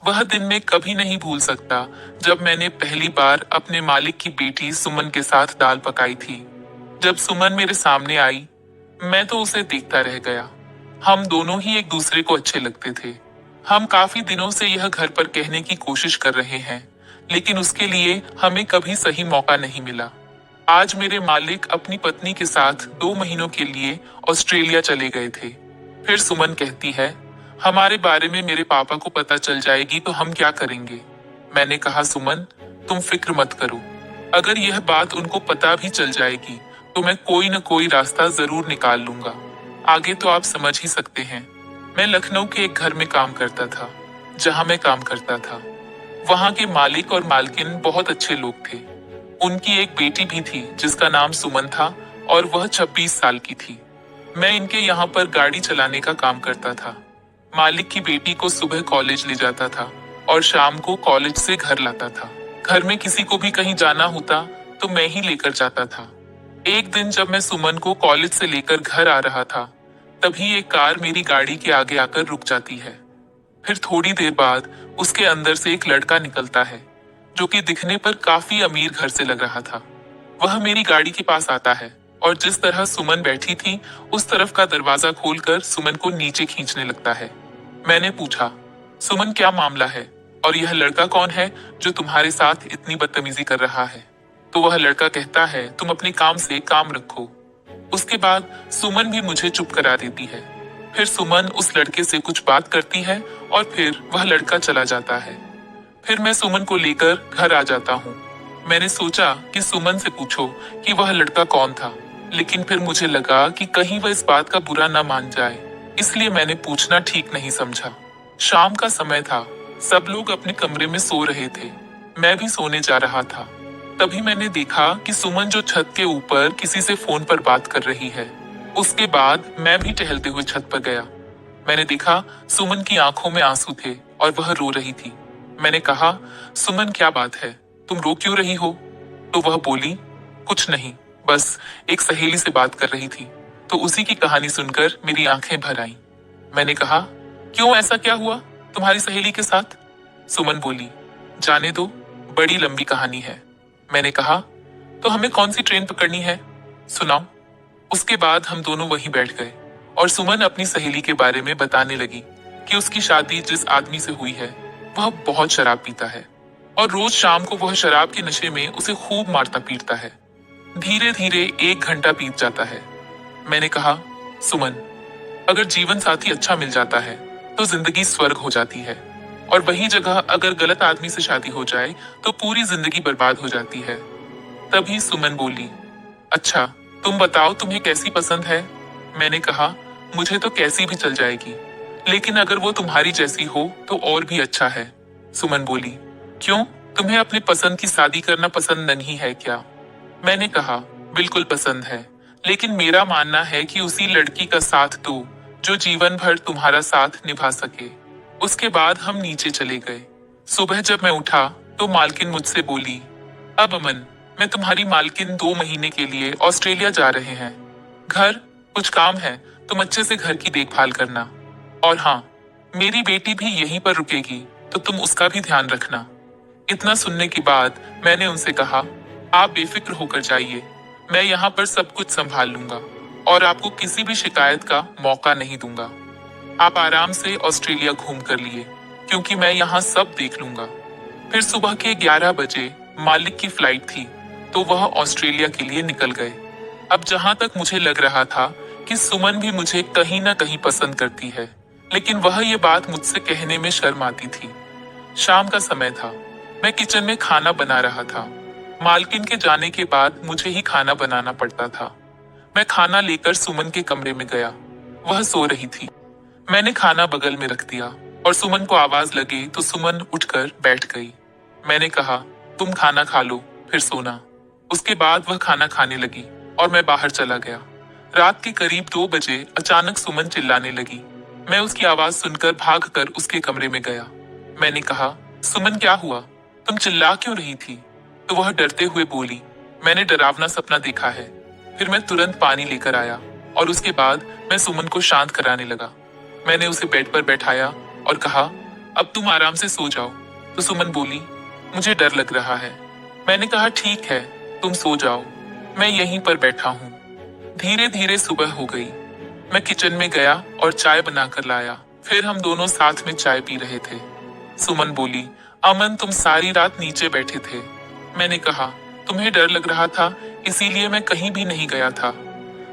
वह दिन मैं कभी नहीं भूल सकता जब मैंने पहली बार अपने मालिक की बेटी सुमन के साथ दाल पकाई थी। जब सुमन मेरे सामने आई, मैं तो उसे देखता रह गया। हम दोनों ही एक दूसरे को अच्छे लगते थे। हम काफी दिनों से यह घर पर कहने की कोशिश कर रहे हैं, लेकिन उसके लिए हमें कभी सही मौका नहीं मिला। आज मेरे मालिक अपनी पत्नी के साथ 2 महीनों के लिए ऑस्ट्रेलिया चले गए थे। फिर सुमन कहती है, हमारे बारे में मेरे पापा को पता चल जाएगी तो हम क्या करेंगे। मैंने कहा, सुमन तुम फिक्र मत करो। अगर यह बात उनको पता भी चल जाएगी तो मैं कोई न कोई रास्ता जरूर निकाल लूंगा। आगे तो आप समझ ही सकते हैं। मैं लखनऊ के एक घर में काम करता था। जहां मैं काम करता था वहां के मालिक और मालकिन बहुत अच्छे लोग थे। उनकी एक बेटी भी थी जिसका नाम सुमन था और वह 26 साल की थी। मैं इनके यहाँ पर गाड़ी चलाने का काम करता था। मालिक की बेटी को सुबह कॉलेज ले जाता था और शाम को कॉलेज से घर लाता था। घर में किसी को भी कहीं जाना होता तो मैं ही लेकर जाता था। एक दिन जब मैं सुमन को कॉलेज से लेकर घर आ रहा था, तभी एक कार मेरी गाड़ी के आगे आकर रुक जाती है। फिर थोड़ी देर बाद उसके अंदर से एक लड़का निकलता है, जो कि दिखने पर काफी अमीर घर से लग रहा था। वह मेरी गाड़ी के पास आता है और जिस तरह सुमन बैठी थी उस तरफ का दरवाजा खोलकर सुमन को नीचे खींचने लगता है। मैंने पूछा, सुमन क्या मामला है और यह लड़का कौन है जो तुम्हारे साथ इतनी बदतमीजी कर रहा है। तो वह लड़का कहता है, तुम अपने काम से काम रखो। उसके बाद सुमन भी मुझे चुप करा देती है। फिर सुमन उस लड़के से कुछ बात करती है और फिर वह लड़का चला जाता है। फिर मैं सुमन को लेकर घर आ जाता हूँ। मैंने सोचा कि सुमन से पूछो कि वह लड़का कौन था, लेकिन फिर मुझे लगा कि कहीं वह इस बात का बुरा ना मान जाए, इसलिए मैंने पूछना ठीक नहीं समझा। शाम का समय था, सब लोग अपने कमरे में सो रहे थे। मैं भी सोने जा रहा था। तभी मैंने देखा कि सुमन जो छत के ऊपर किसी से फोन पर बात कर रही है। उसके बाद मैं भी टहलते हुए छत पर गया। मैंने देखा सुमन की आंखों में आंसू थे और वह रो रही थी। मैंने कहा, सुमन क्या बात है, तुम रो क्यों रही हो। तो वह बोली, कुछ नहीं, बस एक सहेली से बात कर रही थी। तो उसी की कहानी सुनकर मेरी आंखें भर आईं। मैंने कहा, क्यों, ऐसा क्या हुआ तुम्हारी सहेली के साथ। सुमन बोली, जाने दो, बड़ी लंबी कहानी है। मैंने कहा, तो हमें कौन सी ट्रेन पकड़नी है, सुनाओ। उसके बाद हम दोनों वहीं बैठ गए और सुमन अपनी सहेली के बारे में बताने लगी कि उसकी शादी जिस आदमी से हुई है वह बहुत शराब पीता है और रोज शाम को वह शराब के नशे में उसे खूब मारता पीटता है। धीरे धीरे 1 घंटा बीत जाता है। मैंने कहा, सुमन, अगर जीवन साथी अच्छा मिल जाता है तो जिंदगी स्वर्ग हो जाती है, और वही जगह अगर गलत आदमी से शादी हो जाए तो पूरी जिंदगी बर्बाद हो जाती है। तभी सुमन बोली, अच्छा तुम बताओ तुम्हें कैसी पसंद है। मैंने कहा, मुझे तो कैसी भी चल जाएगी, लेकिन अगर वो तुम्हारी जैसी हो तो और भी अच्छा है। सुमन बोली, क्यों, तुम्हें अपने पसंद की शादी करना पसंद नहीं है क्या। मैंने कहा, बिल्कुल पसंद है, लेकिन मेरा मानना है कि उसी लड़की का साथ दो जो जीवन भर तुम्हारा साथ निभा सके। उसके बाद हम नीचे चले गए। सुबह जब मैं उठा तो मालकिन मुझसे बोली, अब अमन, मैं तुम्हारी मालकिन 2 महीने के लिए ऑस्ट्रेलिया जा रहे हैं। घर, कुछ काम है, तुम अच्छे से घर की देखभाल करना। और हाँ, मेरी बेटी भी यहीं पर रुकेगी तो तुम उसका भी ध्यान रखना। इतना सुनने के बाद मैंने उनसे कहा, आप बेफिक्र होकर जाइए, मैं यहाँ पर सब कुछ संभाल लूंगा और आपको किसी भी शिकायत का मौका नहीं दूंगा। आप आराम से ऑस्ट्रेलिया घूम कर लिए, क्योंकि मैं यहाँ सब देख लूंगा। फिर सुबह के 11 बजे मालिक की फ्लाइट थी तो वह ऑस्ट्रेलिया के लिए निकल गए। अब जहां तक मुझे लग रहा था कि सुमन भी मुझे कहीं ना कहीं पसंद करती है, लेकिन वह ये बात मुझसे कहने में शर्म आती थी। शाम का समय था, मैं किचन में खाना बना रहा था। मालकिन के जाने के बाद मुझे ही खाना बनाना पड़ता था। मैं खाना लेकर सुमन के कमरे में गया। वह सो रही थी। मैंने खाना बगल में रख दिया और सुमन को आवाज लगी तो सुमन उठकर बैठ गई। मैंने कहा, तुम खाना खा लो फिर सोना। उसके बाद वह खाना खाने लगी और मैं बाहर चला गया। रात के करीब 2 बजे अचानक सुमन चिल्लाने लगी। मैं उसकी आवाज सुनकर भागकर उसके कमरे में गया। मैंने कहा, सुमन क्या हुआ, तुम चिल्ला क्यों रही थी। तो वह डरते हुए बोली, मैंने डरावना सपना देखा है। फिर मैं तुरंत पानी लेकर आया और उसके बाद मैं सुमन को शांत कराने लगा। मैंने उसे बेड पर बैठाया और कहा, अब तुम आराम से सो जाओ। तो सुमन बोली, मुझे डर लग रहा है। मैंने कहा, ठीक है, तुम सो जाओ, मैं यहीं पर बैठा हूँ। धीरे धीरे सुबह हो गई। मैं किचन में गया और चाय बनाकर लाया। फिर हम दोनों साथ में चाय पी रहे थे। सुमन बोली, अमन तुम सारी रात नीचे बैठे थे। मैंने कहा, तुम्हें डर लग रहा था इसीलिए मैं कहीं भी नहीं गया था।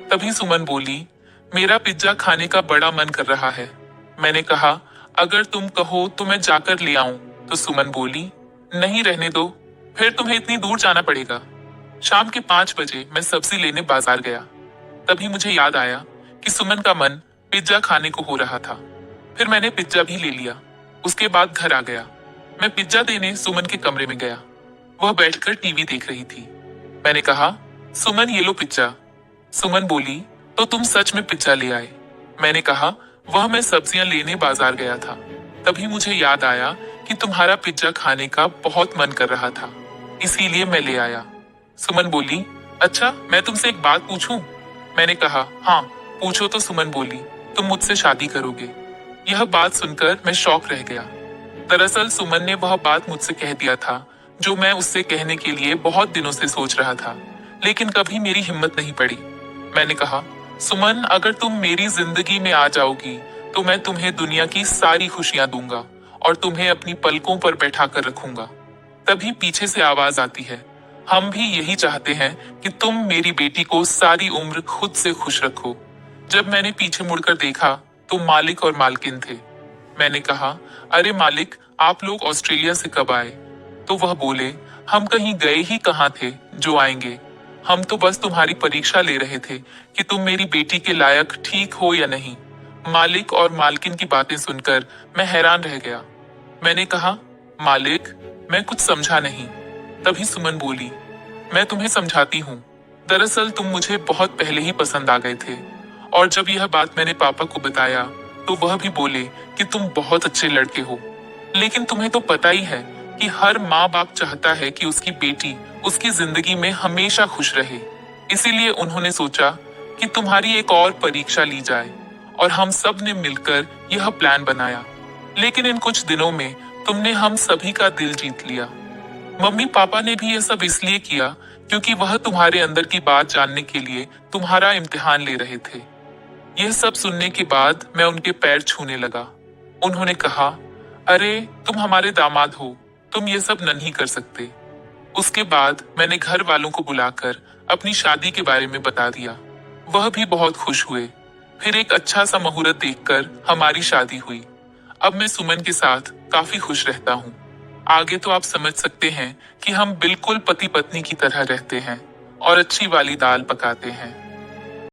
तभी सुमन बोली, मेरा पिज्जा खाने का बड़ा मन कर रहा है। मैंने कहा, अगर तुम कहो तो मैं जाकर ले आऊं। तो सुमन बोली, नहीं रहने दो, फिर तुम्हें इतनी दूर जाना पड़ेगा। शाम के 5 बजे मैं सब्जी लेने बाजार गया। तभी मुझे याद आया कि सुमन का मन पिज्जा खाने को हो रहा था। फिर मैंने पिज्जा भी ले लिया। उसके बाद घर आ गया। मैं पिज्जा देने सुमन के कमरे में गया। वह बैठकर टीवी देख रही थी। मैंने कहा, सुमन ये लो पिज्जा। सुमन बोली, तो तुम सच में पिज्जा ले आए? मैंने कहा, वह मैं सब्जियां लेने बाजार गया था। तभी मुझे याद आया कि तुम्हारा पिज्जा खाने का बहुत मन कर रहा था, इसीलिए मैं ले आया। सुमन बोली, अच्छा मैं तुमसे एक बात पूछूं? मैंने कहा, हाँ पूछो। तो सुमन बोली, तुम मुझसे शादी करोगे? यह बात सुनकर मैं शॉक रह गया। दरअसल सुमन ने वह बात मुझसे कह दिया था जो मैं उससे कहने के लिए बहुत दिनों से सोच रहा था, लेकिन कभी मेरी हिम्मत नहीं पड़ी। मैंने कहा, सुमन अगर तुम मेरी जिंदगी में आ जाओगी तो मैं तुम्हें दुनिया की सारी खुशियां दूंगा और तुम्हें अपनी पलकों पर बैठा कर रखूंगा। तभी पीछे से आवाज आती है, हम भी यही चाहते हैं कि तुम मेरी बेटी को सारी उम्र खुद से खुश रखो। जब मैंने पीछे मुड़कर देखा तो मालिक और मालकिन थे। मैंने कहा, अरे मालिक, आप लोग ऑस्ट्रेलिया से कब आए? तो वह बोले, हम कहीं गए ही कहाँ थे जो आएंगे। हम तो बस तुम्हारी परीक्षा ले रहे थे कि तुम मेरी बेटी के लायक ठीक हो या नहीं। मालिक और मालकिन की बातें सुनकर मैं हैरान रह गया। मैंने कहा, मालिक, मैं कुछ समझा नहीं। तभी सुमन बोली, मैं तुम्हें समझाती हूँ। दरअसल तुम मुझे बहुत पहले ही पसंद आ गए थे और जब यह बात मैंने पापा को बताया तो वह भी बोले कि तुम बहुत अच्छे लड़के हो। लेकिन तुम्हें तो पता ही है कि हर माँ बाप चाहता है कि उसकी बेटी उसकी जिंदगी में हमेशा खुश रहे। इसीलिए उन्होंने सोचा कि तुम्हारी एक और परीक्षा ली जाए और हम सब ने मिलकर यह प्लान बनाया। लेकिन इन कुछ दिनों में तुमने हम सभी का दिल जीत लिया। मम्मी पापा ने भी यह सब इसलिए किया क्योंकि वह तुम्हारे अंदर की बात जानने के लिए तुम्हारा इम्तिहान ले रहे थे। यह सब सुनने के बाद मैं उनके पैर छूने लगा। उन्होंने कहा, अरे तुम हमारे दामाद हो, तुम ये सब नहीं कर सकते। उसके बाद मैंने घर वालों को बुलाकर अपनी शादी के बारे में बता दिया। वह भी बहुत खुश हुए। फिर एक अच्छा सा मुहूर्त देखकर हमारी शादी हुई। अब मैं सुमन के साथ काफी खुश रहता हूँ। आगे तो आप समझ सकते हैं कि हम बिल्कुल पति पत्नी की तरह रहते हैं और अच्छी वाली दाल पकाते हैं।